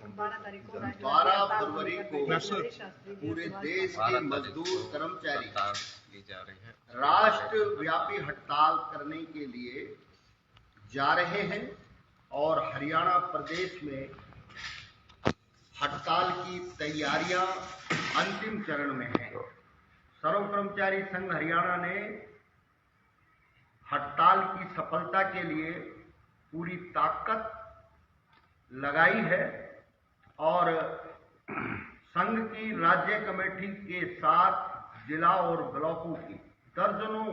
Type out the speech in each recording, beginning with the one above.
12 फरवरी को पूरे देश के मजदूर कर्मचारी राष्ट्रव्यापी हड़ताल करने के लिए जा रहे हैं और हरियाणा प्रदेश में हड़ताल की तैयारियां अंतिम चरण में हैं। सर्व कर्मचारी संघ हरियाणा ने हड़ताल की सफलता के लिए पूरी ताकत लगाई है और संघ की राज्य कमेटी के साथ जिला और ब्लॉकों की दर्जनों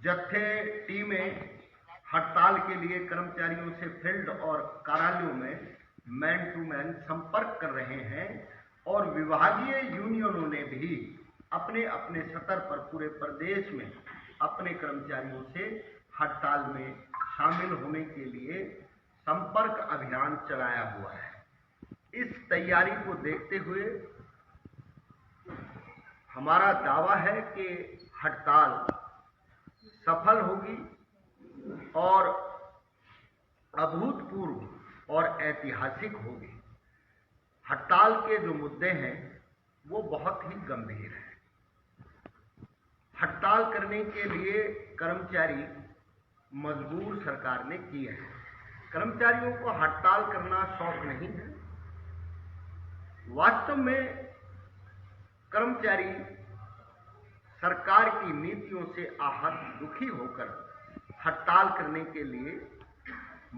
जत्थे टीमें हड़ताल के लिए कर्मचारियों से फील्ड और कार्यालयों में मैन टू मैन संपर्क कर रहे हैं और विभागीय यूनियनों ने भी अपने अपने स्तर पर पूरे प्रदेश में अपने कर्मचारियों से हड़ताल में शामिल होने के लिए संपर्क अभियान चलाया हुआ है। इस तैयारी को देखते हुए हमारा दावा है कि हड़ताल सफल होगी और अभूतपूर्व और ऐतिहासिक होगी। हड़ताल के जो मुद्दे हैं वो बहुत ही गंभीर हैं। हड़ताल करने के लिए कर्मचारी मजबूर सरकार ने किए हैं। कर्मचारियों को हड़ताल करना शौक नहीं है। वास्तव में कर्मचारी सरकार की नीतियों से आहत दुखी होकर हड़ताल करने के लिए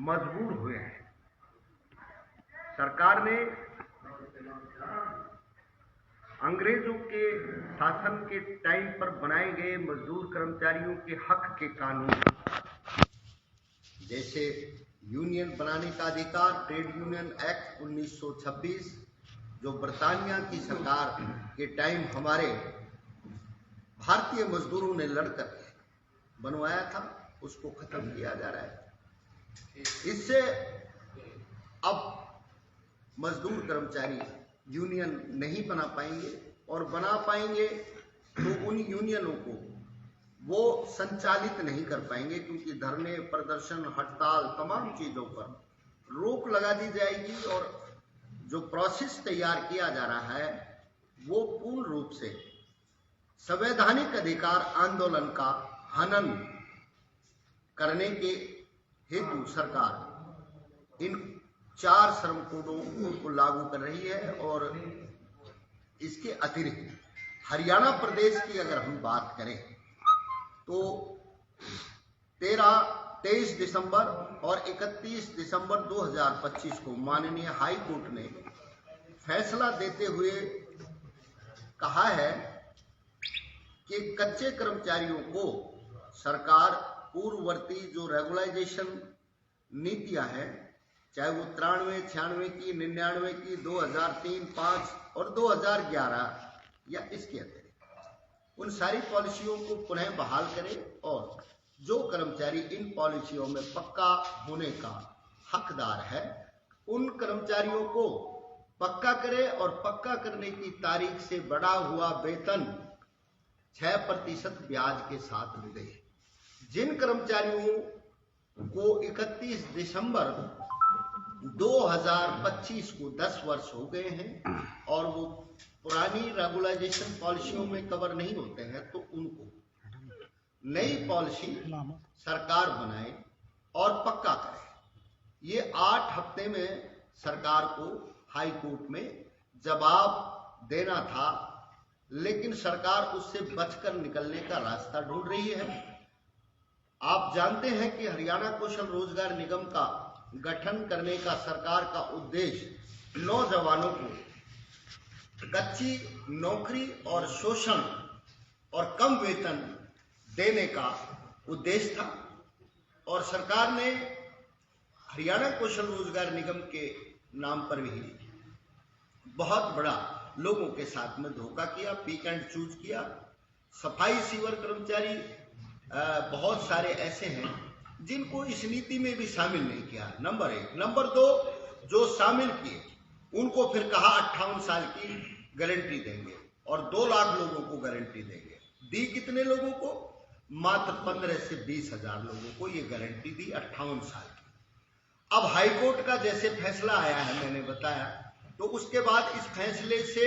मजबूर हुए हैं। सरकार ने अंग्रेजों के शासन के टाइम पर बनाए गए मजदूर कर्मचारियों के हक के कानून जैसे यूनियन बनाने का अधिकार, ट्रेड यूनियन एक्ट 1926 जो ब्रिटानिया की सरकार के टाइम हमारे भारतीय मजदूरों ने लड़कर बनवाया था, उसको खत्म किया जा रहा है। इससे अब मजदूर कर्मचारी यूनियन नहीं बना पाएंगे और बना पाएंगे तो उन यूनियनों को वो संचालित नहीं कर पाएंगे क्योंकि धरने, प्रदर्शन, हड़ताल तमाम चीजों पर रोक लगा दी जाएगी और जो प्रोसेस तैयार किया जा रहा है वो पूर्ण रूप से संवैधानिक अधिकार आंदोलन का हनन करने के हेतु सरकार इन 4 श्रम कोडों को लागू कर रही है। और इसके अतिरिक्त हरियाणा प्रदेश की अगर हम बात करें तो 23 दिसंबर और 31 दिसंबर 2025 को माननीय हाई कोर्ट ने फैसला देते हुए कहा है कि कच्चे कर्मचारियों को सरकार पूर्ववर्ती जो रेगुलाइजेशन नीतियां हैं, चाहे वो 93, 96 की, 99 की, 2003, 5 और 2011 या इसके अतिरिक्त उन सारी पॉलिसियों को पुनः बहाल करे और जो कर्मचारी इन पॉलिसियों में पक्का होने का हकदार है उन कर्मचारियों को पक्का करे और पक्का करने की तारीख से बढ़ा हुआ वेतन 6% ब्याज के साथ दे। जिन कर्मचारियों को 31 दिसंबर 2025 को 10 वर्ष हो गए हैं और वो पुरानी रेगुलाइजेशन पॉलिसियों में कवर नहीं होते हैं तो उनको नई पॉलिसी सरकार बनाए और पक्का करे। ये 8 हफ्ते में सरकार को हाई कोर्ट में जवाब देना था, लेकिन सरकार उससे बचकर निकलने का रास्ता ढूंढ रही है। आप जानते हैं कि हरियाणा कौशल रोजगार निगम का गठन करने का सरकार का उद्देश्य नौजवानों को कच्ची नौकरी और शोषण और कम वेतन देने का उद्देश्य था और सरकार ने हरियाणा कौशल रोजगार निगम के नाम पर भी बहुत बड़ा लोगों के साथ में धोखा किया, पिक एंड चूज किया। सफाई सीवर कर्मचारी बहुत सारे ऐसे हैं जिनको इस नीति में भी शामिल नहीं किया, नंबर 1। नंबर 2, जो शामिल किए उनको फिर कहा 58 साल की गारंटी देंगे और 2 लाख लोगों को गारंटी देंगे। दी कितने लोगों को? मात्र 15 से 20 हजार लोगों को ये गारंटी दी 58 साल की। अब हाईकोर्ट का जैसे फैसला आया है, मैंने बताया, तो उसके बाद इस फैसले से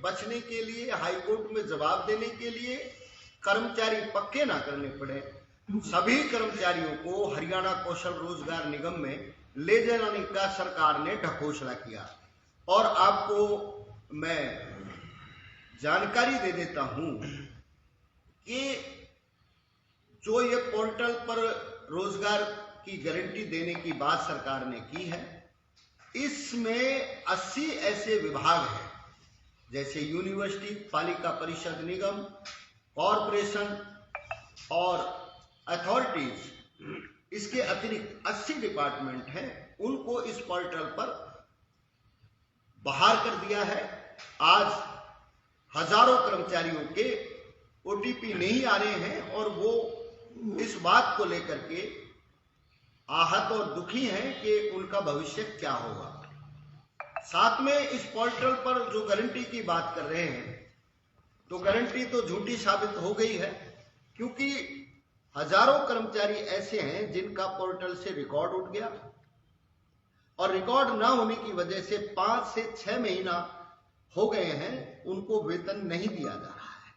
बचने के लिए, हाईकोर्ट में जवाब देने के लिए कर्मचारी पक्के ना करने पड़े, सभी कर्मचारियों को हरियाणा कौशल रोजगार निगम में ले जाने का सरकार ने ढकोसला किया। और आपको मैं जानकारी दे देता हूं कि जो ये पोर्टल पर रोजगार की गारंटी देने की बात सरकार ने की है, इसमें 80 ऐसे विभाग हैं, जैसे यूनिवर्सिटी, पालिका परिषद निगम, कॉरपोरेशन और अथॉरिटीज। इसके अतिरिक्त 80 डिपार्टमेंट हैं, उनको इस पोर्टल पर बाहर कर दिया है। आज हजारों कर्मचारियों के ओटीपी नहीं आ रहे हैं और वो इस बात को लेकर के आहत और दुखी हैं कि उनका भविष्य क्या होगा। साथ में इस पोर्टल पर जो गारंटी की बात कर रहे हैं, तो गारंटी तो झूठी साबित हो गई है, क्योंकि हजारों कर्मचारी ऐसे हैं जिनका पोर्टल से रिकॉर्ड उठ गया और रिकॉर्ड ना होने की वजह से 5 से 6 महीना हो गए हैं, उनको वेतन नहीं दिया जा रहा है।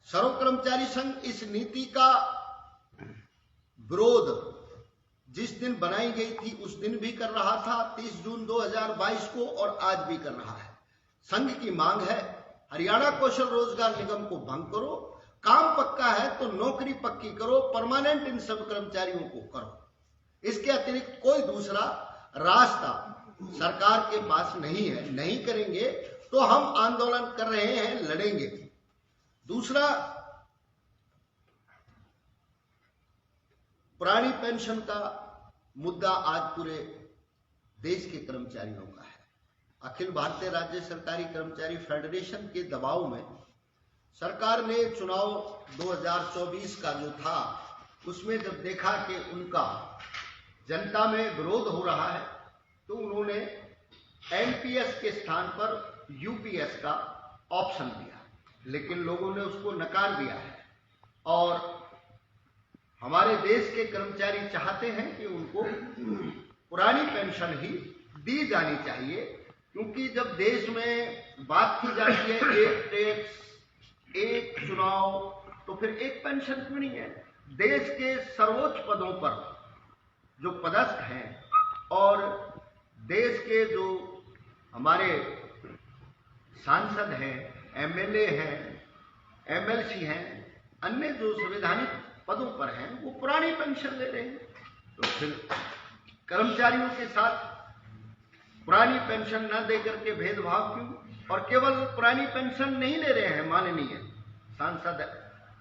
सर्व कर्मचारी संघ इस नीति का विरोध जिस दिन बनाई गई थी उस दिन भी कर रहा था, 30 जून 2022 को, और आज भी कर रहा है। संघ की मांग है, हरियाणा कौशल रोजगार निगम को भंग करो, काम पक्का है तो नौकरी पक्की करो, परमानेंट इन सब कर्मचारियों को करो। इसके अतिरिक्त कोई दूसरा रास्ता सरकार के पास नहीं है। नहीं करेंगे तो हम आंदोलन कर रहे हैं, लड़ेंगे। दूसरा, पुरानी पेंशन का मुद्दा आज पूरे देश के कर्मचारियों का है। अखिल भारतीय राज्य सरकारी कर्मचारी फेडरेशन के दबाव में सरकार ने चुनाव 2024 का जो था, उसमें जब देखा कि उनका जनता में विरोध हो रहा है, तो उन्होंने एनपीएस के स्थान पर यूपीएस का ऑप्शन दिया, लेकिन लोगों ने उसको नकार दिया है। और हमारे देश के कर्मचारी चाहते हैं कि उनको पुरानी पेंशन ही दी जानी चाहिए, क्योंकि जब देश में बात की जाती है एक टैक्स, एक चुनाव, तो फिर एक पेंशन क्यों नहीं है? देश के सर्वोच्च पदों पर जो पदस्थ हैं और देश के जो हमारे सांसद हैं, एमएलए हैं, एमएलसी हैं, अन्य जो संवैधानिक पदों पर हैं, वो पुरानी पेंशन ले रहे हैं। तो फिर कर्मचारियों के साथ पुरानी पेंशन न देकर के भेदभाव क्यों? और केवल पुरानी पेंशन नहीं ले रहे हैं माननीय सांसद,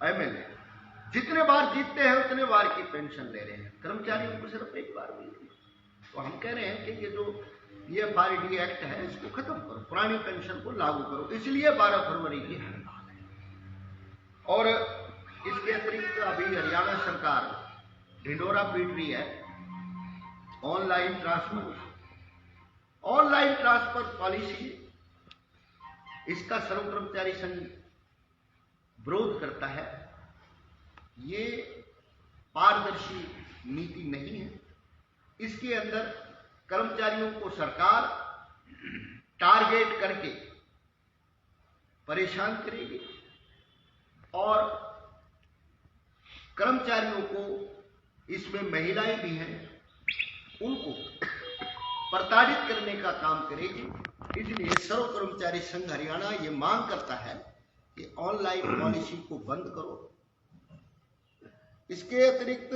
एमएलए, जितने बार जीतते हैं उतने बार की पेंशन ले रहे हैं, कर्मचारियों को सिर्फ एक बार मिलती है। तो हम कह रहे हैं कि ये जो PFRDA एक्ट है, इसको खत्म करो, पुरानी पेंशन को लागू करो। इसलिए 12 फरवरी की हड़ताल है। और इसके अतिरिक्त अभी हरियाणा सरकार ढिंडोरा पीट रही है ऑनलाइन ट्रांसफर पॉलिसी। इसका सर्व कर्मचारी संघ विरोध करता है। ये पारदर्शी नीति नहीं है। इसके अंदर कर्मचारियों को सरकार टारगेट करके परेशान करेगी और कर्मचारियों को, इसमें महिलाएं भी हैं, उनको प्रताड़ित करने का काम करेगी। इसलिए सर्व कर्मचारी संघ हरियाणा ये मांग करता है कि ऑनलाइन पॉलिसी को बंद करो। इसके अतिरिक्त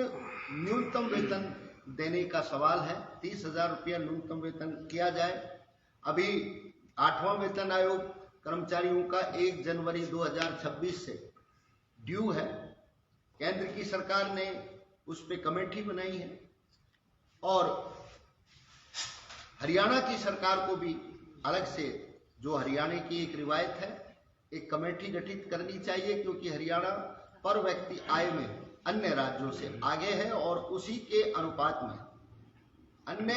न्यूनतम वेतन देने का सवाल है। 30,000 रुपया न्यूनतम वेतन किया जाए। अभी 8वां वेतन आयोग कर्मचारियों का 1 जनवरी 2026 से ड्यू है। केंद्र की सरकार ने उस पर कमेटी बनाई है और हरियाणा की सरकार को भी अलग से, जो हरियाणा की एक रिवायत है, एक कमेटी गठित करनी चाहिए, क्योंकि हरियाणा पर व्यक्ति आय में अन्य राज्यों से आगे है और उसी के अनुपात में अन्य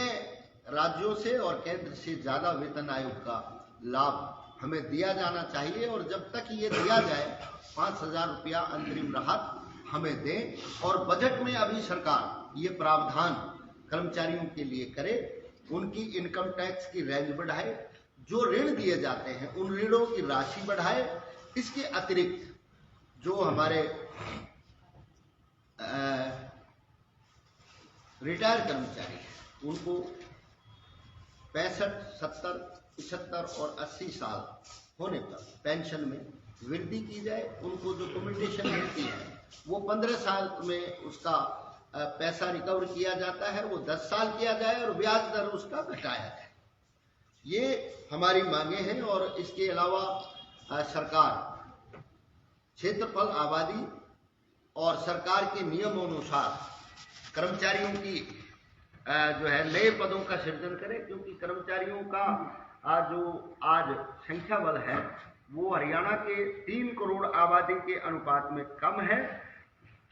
राज्यों से और केंद्र से ज्यादा वेतन आयोग का लाभ हमें दिया जाना चाहिए। और जब तक ये दिया जाए 5,000 रुपया अंतरिम राहत हमें दें। और बजट में अभी सरकार ये प्रावधान कर्मचारियों के लिए करे, उनकी इनकम टैक्स की रेंज बढ़ाए, जो ऋण दिए जाते हैं उन ऋणों की राशि बढ़ाए। इसके अतिरिक्त जो हमारे रिटायर कर्मचारी हैं उनको 65, 70, 75 और 80 साल होने पर पेंशन में वृद्धि की जाए। उनको जो कम्यूटेशन मिलती है वो 15 साल में उसका पैसा रिकवर किया जाता है, वो 10 साल किया जाए और ब्याज दर उसका घटाया जाए। ये हमारी मांगे हैं। और इसके अलावा सरकार क्षेत्रफल, आबादी और सरकार के नियमों अनुसार कर्मचारियों की जो है नए पदों का सृजन करे, क्योंकि कर्मचारियों का जो आज संख्या बल है वो हरियाणा के 3 करोड़ आबादी के अनुपात में कम है।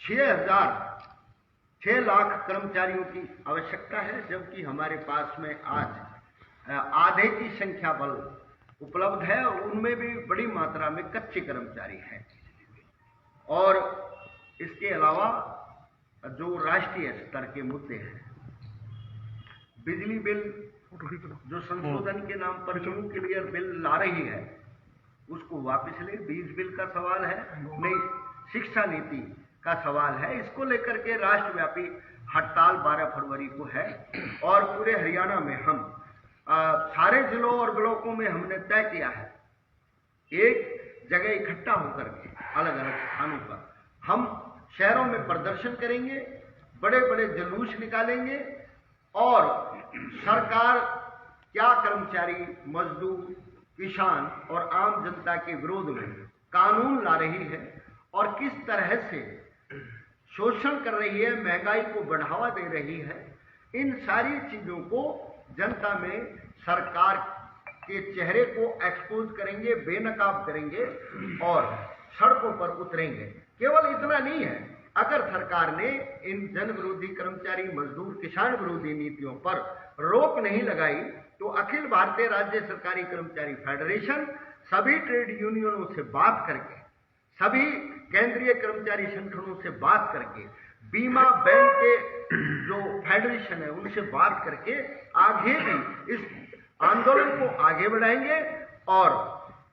6 लाख कर्मचारियों की आवश्यकता है, जबकि हमारे पास में आज आधे की संख्या बल उपलब्ध है और उनमें भी बड़ी मात्रा में कच्चे कर्मचारी हैं। और इसके अलावा जो राष्ट्रीय स्तर के मुद्दे हैं, बिजली बिल जो संशोधन के नाम पर न्यू क्लियर बिल ला रही है उसको वापस ले, बीज बिल का सवाल है, नई शिक्षा नीति का सवाल है। इसको लेकर के राष्ट्रव्यापी हड़ताल 12 फरवरी को है और पूरे हरियाणा में हम सारे जिलों और ब्लॉकों में हमने तय किया है एक जगह इकट्ठा होकर के अलग अलग स्थानों पर हम शहरों में प्रदर्शन करेंगे, बड़े बड़े जुलूस निकालेंगे और सरकार क्या कर्मचारी, मजदूर, किसान और आम जनता के विरोध में कानून ला रही है और किस तरह से शोषण कर रही है, महंगाई को बढ़ावा दे रही है, इन सारी चीजों को जनता में सरकार के चेहरे को एक्सपोज करेंगे, बेनकाब करेंगे और सड़कों पर उतरेंगे। केवल इतना नहीं है, अगर सरकार ने इन जन विरोधी, कर्मचारी, मजदूर, किसान विरोधी नीतियों पर रोक नहीं लगाई तो अखिल भारतीय राज्य सरकारी कर्मचारी फेडरेशन सभी ट्रेड यूनियनों से बात करके, सभी केंद्रीय कर्मचारी संगठनों से बात करके, बीमा बैंक के जो फेडरेशन है उनसे बात करके आगे भी इस आंदोलन को आगे बढ़ाएंगे और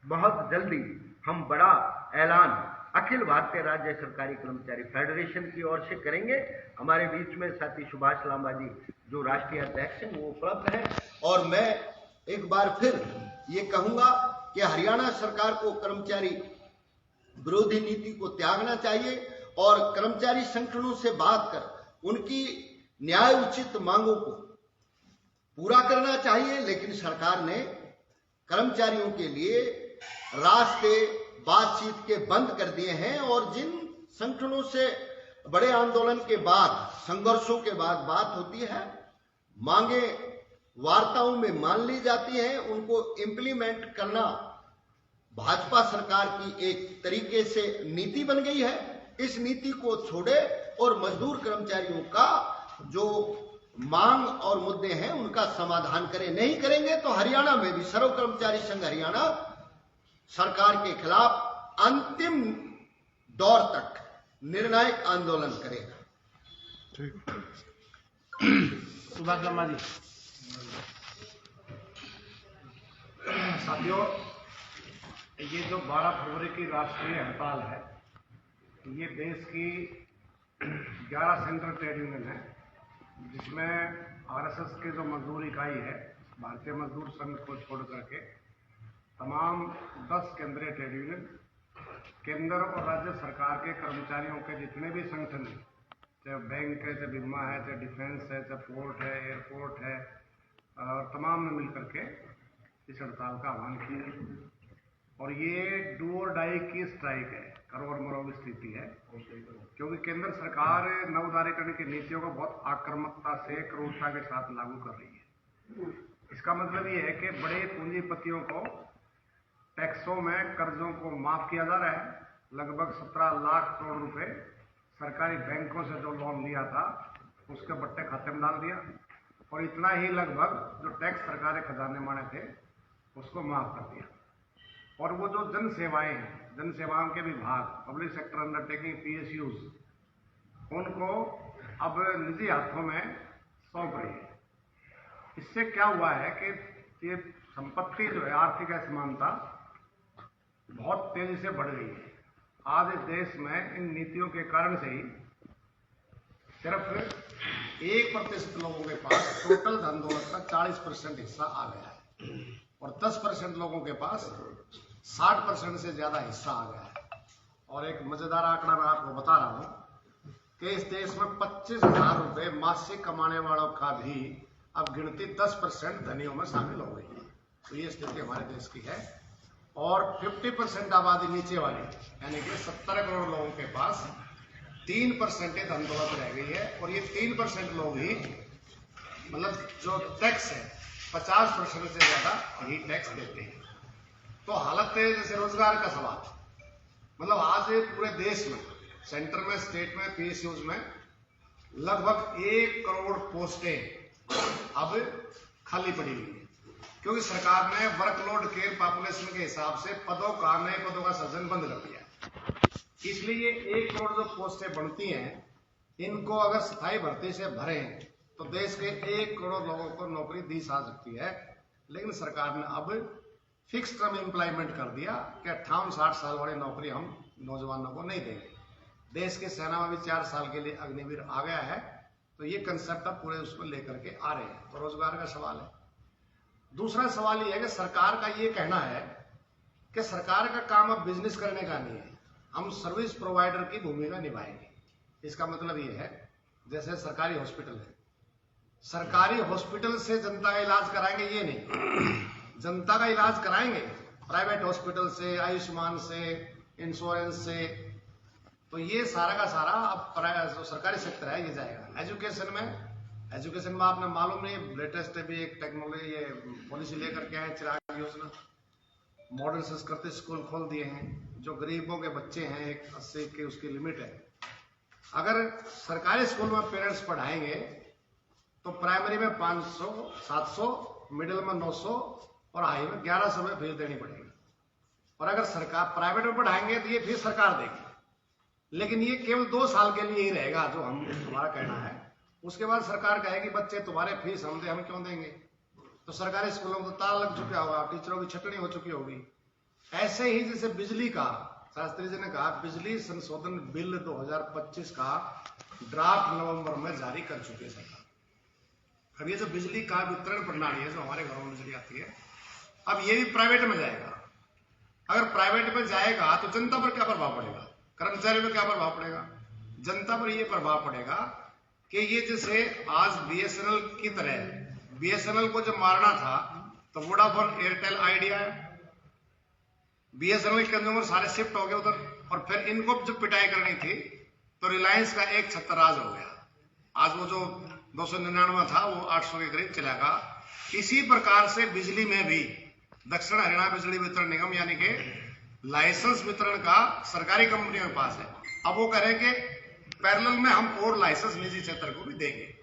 बहुत जल्दी हम बड़ा ऐलान अखिल भारतीय राज्य सरकारी कर्मचारी फेडरेशन की ओर से करेंगे। हमारे बीच में साथी सुभाष लांबा जी जो राष्ट्रीय अध्यक्ष हैं वो उपलब्ध हैं और मैं एक बार फिर ये कहूंगा कि हरियाणा सरकार को कर्मचारी विरोधी नीति को त्यागना चाहिए और कर्मचारी संगठनों से बात कर उनकी न्याय उचित मांगों को पूरा करना चाहिए। लेकिन सरकार ने कर्मचारियों के लिए रास्ते बातचीत के बंद कर दिए हैं और जिन संगठनों से बड़े आंदोलन के बाद, संघर्षों के बाद बात होती है, मांगे वार्ताओं में मान ली जाती हैं, उनको इम्प्लीमेंट करना भाजपा सरकार की एक तरीके से नीति बन गई है। इस नीति को छोड़े और मजदूर कर्मचारियों का जो मांग और मुद्दे हैं उनका समाधान करें। नहीं करेंगे तो हरियाणा में भी सर्व कर्मचारी संघ हरियाणा सरकार के खिलाफ अंतिम दौर तक निर्णायक आंदोलन करेगा। सुभाष लांबा जी। साथियों, ये जो 12 फरवरी की राष्ट्रीय हड़ताल है ये देश की 11 सेंट्रल ट्रेड यूनियन है, जिसमें आरएसएस के जो मजदूर इकाई है भारतीय मजदूर संघ को छोड़ करके तमाम 10 केंद्रीय ट्रेड यूनियन, केंद्र और राज्य सरकार के कर्मचारियों के जितने भी संगठन हैं, चाहे बैंक है, चाहे बीमा है, चाहे डिफेंस है, चाहे पोर्ट है, एयरपोर्ट है, और तमाम ने मिल करके इस हड़ताल का आह्वान किया। और ये डू और डाई की स्ट्राइक है, करो और मरो की स्थिति है, क्योंकि केंद्र सरकार नवोदारीकरण की नीतियों को बहुत आक्रामकता से, क्रूरता के साथ लागू कर रही है। इसका मतलब ये है कि बड़े पूंजीपतियों को टैक्सों में कर्जों को माफ किया जा रहा है। लगभग 17 लाख करोड़ रुपए सरकारी बैंकों से जो लोन लिया था उसके बट्टे खाते में डाल दिया और इतना ही लगभग जो टैक्स सरकारी खजाने माने थे उसको माफ कर दिया। और वो जो जन सेवाएं हैं, जन सेवाओं के विभाग, पब्लिक सेक्टर अंडरटेकिंग, PSUs, उनको अब निजी हाथों में सौंप रही है। इससे क्या हुआ है कि ये संपत्ति जो है, आर्थिक असमानता बहुत तेजी से बढ़ गई है। आज इस देश में इन नीतियों के कारण से ही सिर्फ 1% लोगों के पास टोटल धन दौलत का 40% हिस्सा आ गया है और 10% लोगों के पास 60% से ज्यादा हिस्सा आ गया है। और एक मजेदार आंकड़ा मैं आपको बता रहा हूं कि इस देश में 25,000 रुपए मासिक कमाने वालों का भी अब गिनती 10% धनियों में शामिल हो गई है। तो ये स्थिति हमारे देश की है। और 50% आबादी नीचे वाली, यानी कि 70 करोड़ लोगों के पास 3% धन दौलत रह गई है। और ये 3% लोग ही, मतलब जो टैक्स है 50% से ज्यादा ही टैक्स देते हैं। तो हालत है जैसे रोजगार का सवाल, मतलब आज पूरे देश में, सेंटर में, स्टेट में, पीएसयूज में लगभग 1 करोड़ पोस्टें अब खाली पड़ी हुई है, क्योंकि सरकार ने वर्कलोड के पॉपुलेशन के हिसाब से नए पदों का सृजन बंद कर दिया। इसलिए 1 करोड़ जो पोस्टें बनती हैं, इनको अगर स्थायी भर्ती से भरें तो देश के 1 करोड़ लोगों को नौकरी दी जा सकती है। लेकिन सरकार ने अब फिक्स टर्म एम्प्लॉयमेंट कर दिया कि 58-60 साल वाली नौकरी हम नौजवानों को नहीं देंगे। देश की सेना में भी 4 साल के लिए अग्निवीर आ गया है। तो ये कंसेप्ट अब पूरे उसको लेकर के आ रहे हैं। तो रोजगार का सवाल है। दूसरा सवाल ये है कि सरकार का ये कहना है कि सरकार का काम अब बिजनेस करने का नहीं है, हम सर्विस प्रोवाइडर की भूमिका निभाएंगे। इसका मतलब ये है, जैसे सरकारी हॉस्पिटल है, सरकारी हॉस्पिटल से जनता का इलाज कराएंगे ये नहीं, जनता का इलाज कराएंगे प्राइवेट हॉस्पिटल से, आयुष्मान से, इंश्योरेंस से। तो ये सारा का सारा अब जो सरकारी सेक्टर है ये जाएगा। एजुकेशन में आपने मालूम नहीं, लेटेस्ट भी एक टेक्नोलॉजी ये पॉलिसी लेकर के आए, चिराग योजना, मॉडल संस्कृत स्कूल खोल दिए हैं। जो गरीबों के बच्चे हैं, एक 80 की उसकी लिमिट है। अगर सरकारी स्कूल में पेरेंट्स पढ़ाएंगे तो प्राइमरी में 500-700, मिडिल में 900 और हाई में 1100 रुपये फीस देनी पड़ेगी। और अगर सरकार प्राइवेट में पढ़ाएंगे तो ये फीस सरकार देगी। लेकिन ये केवल 2 साल के लिए ही रहेगा, जो हमारा कहना है। उसके बाद सरकार कहेगी बच्चे तुम्हारे फीस हम क्यों देंगे। तो सरकारी स्कूलों को ताला लग चुका होगा, टीचरों की छटनी हो चुकी होगी। ऐसे ही जैसे बिजली का, शास्त्री जी ने कहा बिजली संशोधन बिल 2025 का ड्राफ्ट नवंबर में जारी कर चुकी है सरकार। अब ये जो बिजली का वितरण प्रणाली है, जो हमारे घरों में बिजली आती है, अब ये भी प्राइवेट में जाएगा। अगर प्राइवेट में जाएगा तो जनता पर क्या प्रभाव पड़ेगा, कर्मचारी पर क्या प्रभाव पड़ेगा? जनता पर यह प्रभाव पड़ेगा कि ये जैसे आज बीएसएनएल की तरह, बीएसएनएल को जब मारना था तो वोडाफोन, एयरटेल, आइडिया, बीएसएनएल के कंज्यूमर सारे शिफ्ट हो गए उधर। और फिर इनको जब पिटाई करनी थी तो रिलायंस का एक छत्रराज हो गया। आज वो जो 299 था वो 800 के करीब चला गया। इसी प्रकार से बिजली में भी दक्षिण हरियाणा बिजली वितरण निगम, यानी कि लाइसेंस वितरण का सरकारी कंपनियों के पास है। अब वो करेंगे पैरेलल में हम और लाइसेंस निजी क्षेत्र को भी देंगे।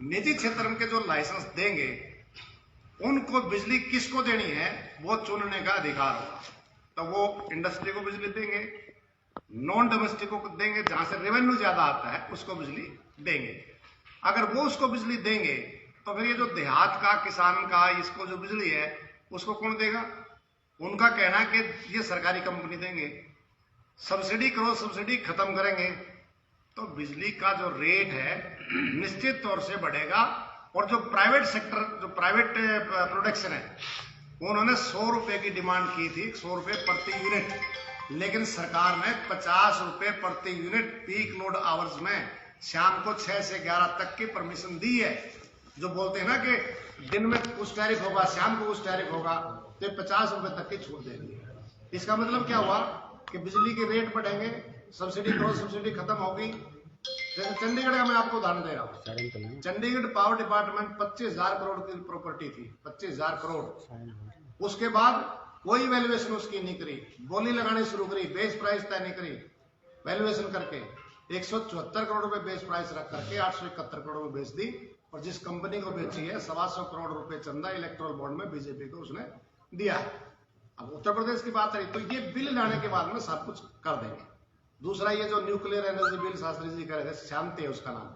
निजी क्षेत्र के जो लाइसेंस देंगे उनको बिजली किसको देनी है वो चुनने का अधिकार होगा। तो वो इंडस्ट्री को बिजली देंगे, नॉन डोमेस्टिक को देंगे, जहां से रेवेन्यू ज्यादा आता है उसको बिजली देंगे। अगर वो उसको बिजली देंगे तो फिर ये जो देहात का, किसान का, इसको जो बिजली है उसको कौन देगा? उनका कहना है कि ये सरकारी कंपनी देंगे। सब्सिडी करो, सब्सिडी खत्म करेंगे तो बिजली का जो रेट है निश्चित तौर से बढ़ेगा। और जो प्राइवेट सेक्टर, जो प्राइवेट प्रोडक्शन है, उन्होंने 100 रुपए की डिमांड की थी, 100 रुपए प्रति यूनिट। लेकिन सरकार ने 50 रुपए प्रति यूनिट पीक लोड आवर्स में शाम को 6 से 11 तक की परमिशन दी है। जो बोलते हैं ना कि दिन में कुछ टैरिफ होगा, शाम को कुछ टैरिफ होगा, तो 50 रुपए तक की छूट देंगे। इसका मतलब क्या हुआ कि बिजली के रेट बढ़ेंगे, सब्सिडी करो, सब्सिडी खत्म होगी। जैसे चंडीगढ़ का मैं आपको उदाहरण दे रहा हूँ। चंडीगढ़ पावर डिपार्टमेंट 25,000 करोड़ की प्रॉपर्टी थी, 25,000 करोड़। उसके बाद कोई वैल्यूएशन उसकी नहीं करी, बोली लगानी शुरू करी, बेस प्राइस तय नहीं करी। वैल्यूएशन करके 174 करोड़ रुपए बेस प्राइस रख करके 871 करोड़ में बेच दी। और जिस कंपनी को बेची है 125 करोड़ रुपए चंदा इलेक्ट्रोल बॉन्ड में बीजेपी को उसने दिया है। अब उत्तर प्रदेश की बात रही तो ये बिल लाने के बाद में सब कुछ कर देंगे। दूसरा ये जो nuclear energy bill Shastri ji कह रहे थे, शांति है उसका नाम।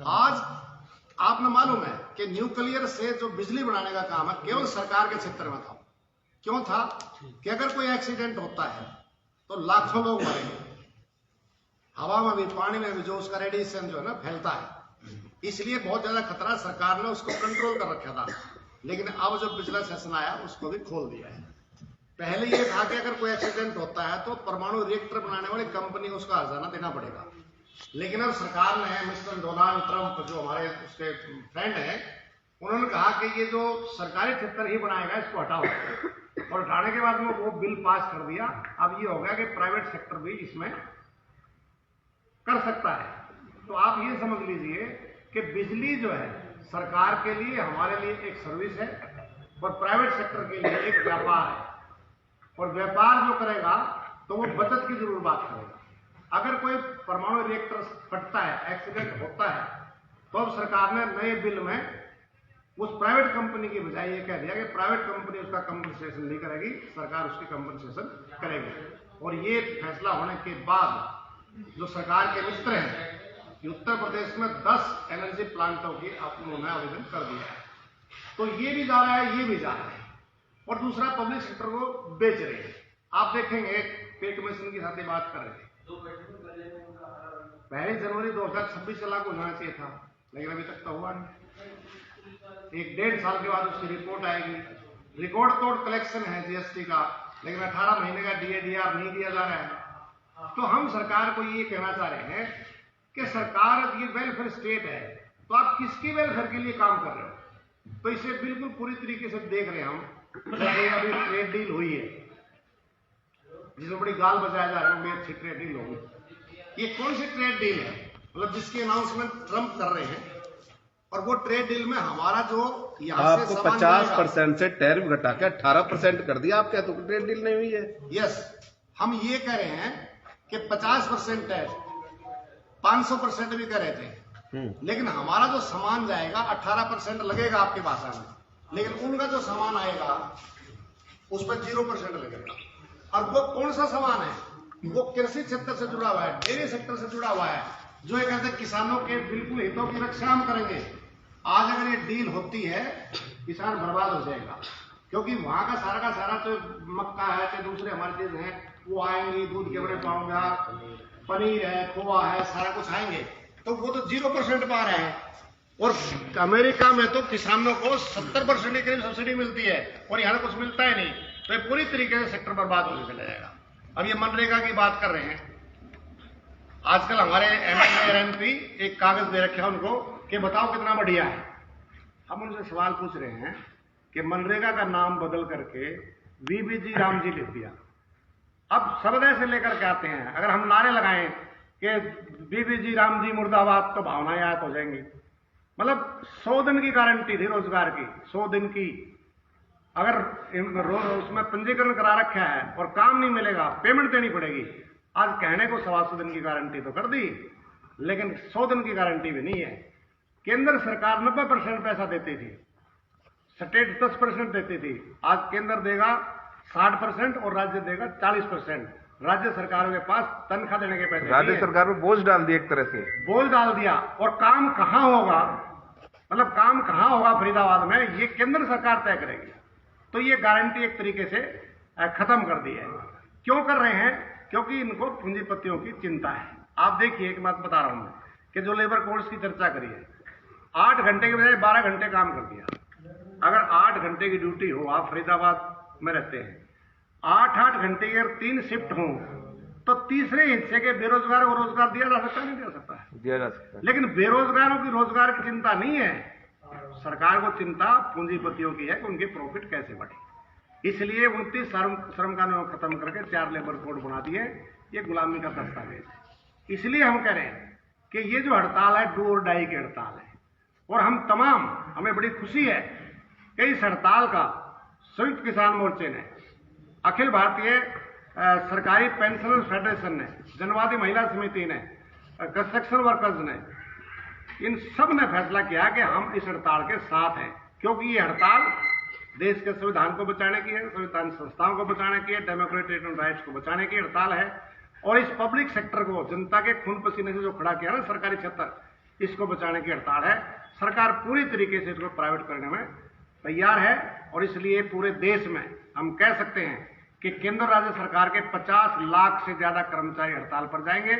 आज आपने मालूम है कि न्यूक्लियर से जो बिजली बनाने का काम है केवल सरकार के क्षेत्र में था। क्यों था? कि अगर कोई एक्सीडेंट होता है तो लाखों लोग मरेंगे, हवा में भी पानी में भी जो उसका रेडिएशन जो है ना फैलता है, इसलिए बहुत ज्यादा खतरा, सरकार ने उसको कंट्रोल कर रखा था। लेकिन अब जो पिछला सेशन आया उसको भी खोल दिया है। पहले ये था कि अगर कोई एक्सीडेंट होता है तो परमाणु रिएक्टर बनाने वाली कंपनी को उसका हर्जाना देना पड़ेगा। लेकिन अब सरकार ने, मिस्टर डोनाल्ड ट्रंप जो हमारे उसके फ्रेंड हैं, उन्होंने कहा कि ये जो सरकारी क्षेत्र ही बनाएगा इसको हटाओ, और हटाने के बाद में वो बिल पास कर दिया। अब ये हो गया कि प्राइवेट सेक्टर भी इसमें कर सकता है। तो आप ये समझ लीजिए कि बिजली जो है सरकार के लिए, हमारे लिए एक सर्विस है और प्राइवेट सेक्टर के लिए एक व्यापार है। और व्यापार जो करेगा तो वो बचत की जरूर बात करेगा। अगर कोई परमाणु रिएक्टर फटता है, एक्सीडेंट होता है, तो अब सरकार ने नए बिल में उस प्राइवेट कंपनी की बजाय ये कह दिया कि प्राइवेट कंपनी उसका कंपनसेशन नहीं करेगी, सरकार उसकी कंपनसेशन करेगी। और ये फैसला होने के बाद जो सरकार के मित्र हैं, उत्तर प्रदेश में 10 एनर्जी प्लांटों की उन्होंने आवेदन कर दिया है। तो ये भी जा रहा है, ये भी जा रहा है। और दूसरा, पब्लिक सेक्टर को बेच रहे हैं। आप देखेंगे, पे कमीशन की साथ बात कर रहे थे, 1 जनवरी 2026 से लागू होना चाहिए था, लेकिन अभी तक तो हुआ नहीं। 1-1.5 साल के बाद उसकी रिपोर्ट आएगी। रिकॉर्ड तोड़ कलेक्शन है जीएसटी का, लेकिन 18 महीने का डीएडीआर नहीं दिया जा रहा है। तो हम सरकार को ये कहना चाह रहे हैं कि सरकार, ये वेलफेयर स्टेट है, तो आप किसकी वेलफेयर के लिए काम कर रहे हो? तो इसे बिल्कुल पूरी तरीके से देख रहे हैं हम। जैसे अभी ट्रेड डील हुई है, जिसमें बड़ी गाल बजाया जा रहा है, बड़ी अच्छी ट्रेड डील होगी। ये कौन सी ट्रेड डील है? मतलब जिसकी अनाउंसमेंट ट्रंप कर रहे हैं, और वो ट्रेड डील में हमारा जो यहाँ से आपको 50% से टैरिफ घटा के 18% कर दिया। आप क्या तो ट्रेड डील नहीं हुई है? यस, हम ये कह रहे हैं कि 50% है, 500% भी कह रहे थे, लेकिन हमारा जो सामान जाएगा 18% लगेगा आपके भाषा में, लेकिन उनका जो सामान आएगा उस पर 0% लगेगा। और वो कौन सा सामान है? वो कृषि क्षेत्र से जुड़ा हुआ है, डेयरी सेक्टर से जुड़ा हुआ है, जो ये कहते हैं किसानों के बिल्कुल हितों की रक्षा हम करेंगे। आज अगर ये डील होती है, किसान बर्बाद हो जाएगा, क्योंकि वहां का सारा तो मक्का है, चाहे दूसरे हमारी चीज है, वो आएंगी, दूध के बड़े पाऊंगा, पनीर है, खोआ है, सारा कुछ आएंगे, तो वो तो 0% पा रहे हैं। और अमेरिका में तो किसानों को 70% के करीब सब्सिडी मिलती है, और यहाँ कुछ मिलता ही नहीं। तो ये पूरी तरीके से सेक्टर बर्बाद होने चला जाएगा। अब ये मनरेगा की बात कर रहे हैं। आजकल हमारे एमएलए और एमपी एक कागज दे रखे हैं उनको कि बताओ कितना बढ़िया है। हम उनसे सवाल पूछ रहे हैं कि मनरेगा का नाम बदल करके वीबीजी राम जी लिख दिया। अब सर्वदय से लेकर के आते हैं, अगर हम नारे लगाएं कि वीबीजी राम जी मुर्दाबाद, तो भावनाएं आयत हो जाएंगी। मतलब 100 दिन की गारंटी थी रोजगार की, 100 दिन की। अगर उसमें पंजीकरण करा रखा है और काम नहीं मिलेगा, पेमेंट देनी पड़ेगी। आज कहने को 125 दिन की गारंटी तो कर दी, लेकिन 100 दिन की गारंटी भी नहीं है। केंद्र सरकार 90% पैसा देती थी, स्टेट 10% देती थी। आज केंद्र देगा 60% और राज्य देगा 40%। राज्य सरकारों के पास तनख्वाह देने के पैसे, राज्य सरकार में बोझ डाल दिया, एक तरह से बोझ डाल दिया। और काम कहां होगा, मतलब काम कहां होगा फरीदाबाद में, ये केंद्र सरकार तय करेगी। तो ये गारंटी एक तरीके से खत्म कर दी है। क्यों कर रहे हैं? क्योंकि इनको पूंजीपतियों की चिंता है। आप देखिए, एक बात बता रहा हूं मैं कि जो लेबर कोड्स की चर्चा करी है, 8 घंटे के बजाय 12 घंटे काम कर दिया। अगर 8 घंटे की ड्यूटी हो, आप फरीदाबाद में रहते हैं, 8-8 घंटे की अगर 3 शिफ्ट हो, तो तीसरे हिस्से के बेरोजगार को रोजगार दिया जा सकता, नहीं दिया सकता है? दिया जा सकता है। लेकिन बेरोजगारों की रोजगार की चिंता नहीं है, सरकार को चिंता पूंजीपतियों की है कि उनके प्रॉफिट कैसे बढ़े। इसलिए 29 श्रम कानून खत्म करके 4 लेबर कोड बना दिए। ये गुलामी का दस्तावेज है। इसलिए हम कह रहे हैं कि ये जो हड़ताल है, डू और डाई की हड़ताल है। और हम तमाम, हमें बड़ी खुशी है कि इस हड़ताल का संयुक्त किसान मोर्चे ने, अखिल भारतीय सरकारी पेंशनर्स फेडरेशन ने, जनवादी महिला समिति ने, कंस्ट्रक्शन वर्कर्स ने, इन सब ने फैसला किया कि हम इस हड़ताल के साथ हैं। क्योंकि ये हड़ताल देश के संविधान को बचाने की है, संविधान संस्थाओं को बचाने की है, डेमोक्रेटिक राइट्स को बचाने की हड़ताल है। और इस पब्लिक सेक्टर को, जनता के खून पसीने से जो खड़ा किया ना सरकारी क्षेत्र, इसको बचाने की हड़ताल है। सरकार पूरी तरीके से इसको प्राइवेट करने में तैयार है। और इसलिए पूरे देश में हम कह सकते हैं कि केंद्र राज्य सरकार के 50 लाख से ज्यादा कर्मचारी हड़ताल पर जाएंगे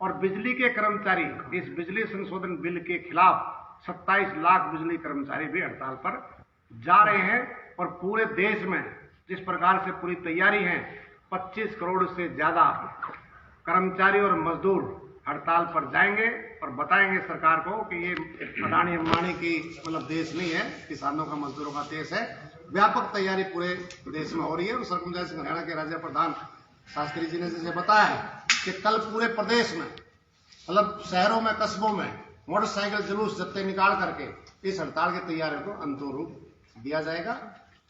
और बिजली के कर्मचारी इस बिजली संशोधन बिल के खिलाफ 27 लाख बिजली कर्मचारी भी हड़ताल पर जा रहे हैं। और पूरे देश में जिस प्रकार से पूरी तैयारी है, 25 करोड़ से ज्यादा कर्मचारी और मजदूर हड़ताल पर जाएंगे और बताएंगे सरकार को कि ये अडानी अंबानी की मतलब देश नहीं है, किसानों का मजदूरों का देश है। व्यापक तैयारी पूरे देश में हो रही है। और सरकुंजा सिंह हरियाणा के राज्य प्रधान शास्त्री जी ने जैसे बताया है कि कल पूरे प्रदेश में मतलब शहरों में, कस्बों में मोटरसाइकिल जुलूस जत्थे निकाल करके इस हड़ताल की तैयारियों को अंतिम रूप दिया जाएगा।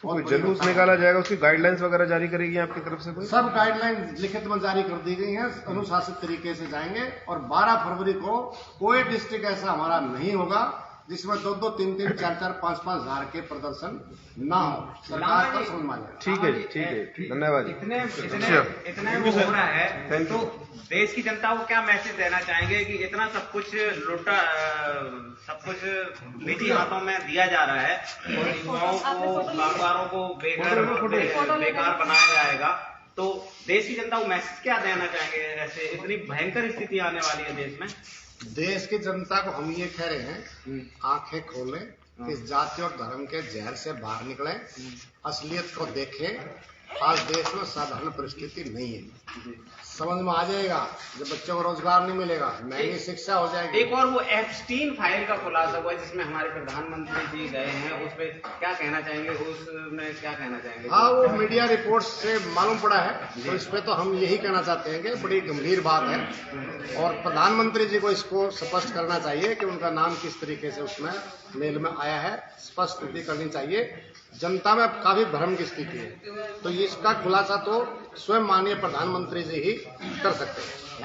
कोई जुलूस निकाला जाएगा, उसकी गाइडलाइंस वगैरह जारी करेगी आपकी तरफ से कोई? सब गाइडलाइन लिखित में जारी कर दी गई हैं, अनुशासित तरीके से जाएंगे। और 12 फरवरी को कोई डिस्ट्रिक्ट ऐसा हमारा नहीं होगा जिसमें 2-2, 3-3, 4-4, 5-5 हजार के प्रदर्शन ना हो। सरकार पर समझ में। ठीक है जी, ठीक है, धन्यवाद जी। इतने वो हो रहा है तो देश की जनता को क्या मैसेज देना चाहेंगे कि इतना सब कुछ लूटा, सब कुछ निजी हाथों में दिया जा रहा है और युवाओं को, कामगारों को बेकार बनाया जाएगा, तो देश की जनता को मैसेज क्या देना चाहेंगे? ऐसे इतनी भयंकर स्थिति आने वाली है देश में। देश की जनता को हम ये कह रहे हैं, आंखें खोलें, इस जाति और धर्म के जहर से बाहर निकलें, असलियत को देखें। आज देश में साधारण परिस्थिति नहीं है, समझ में आ जाएगा। जब बच्चों को रोजगार नहीं मिलेगा, महंगी शिक्षा हो जाएगी। एक और वो एप्स्टीन फाइल का खुलासा हुआ जिसमें हमारे प्रधानमंत्री जी गए हैं, उसपे क्या कहना चाहेंगे? उसमें क्या कहना चाहेंगे? हाँ, वो मीडिया रिपोर्ट से मालूम पड़ा है, तो इस पे तो हम यही कहना चाहते हैं कि बड़ी गंभीर बात है और प्रधानमंत्री जी को इसको स्पष्ट करना चाहिए कि उनका नाम किस तरीके से उसमें मेल में आया है, स्पष्ट स्थिति करनी चाहिए। जनता में काफी भ्रम की स्थिति है, तो इसका खुलासा तो स्वयं माननीय प्रधानमंत्री जी ही कर सकते हैं।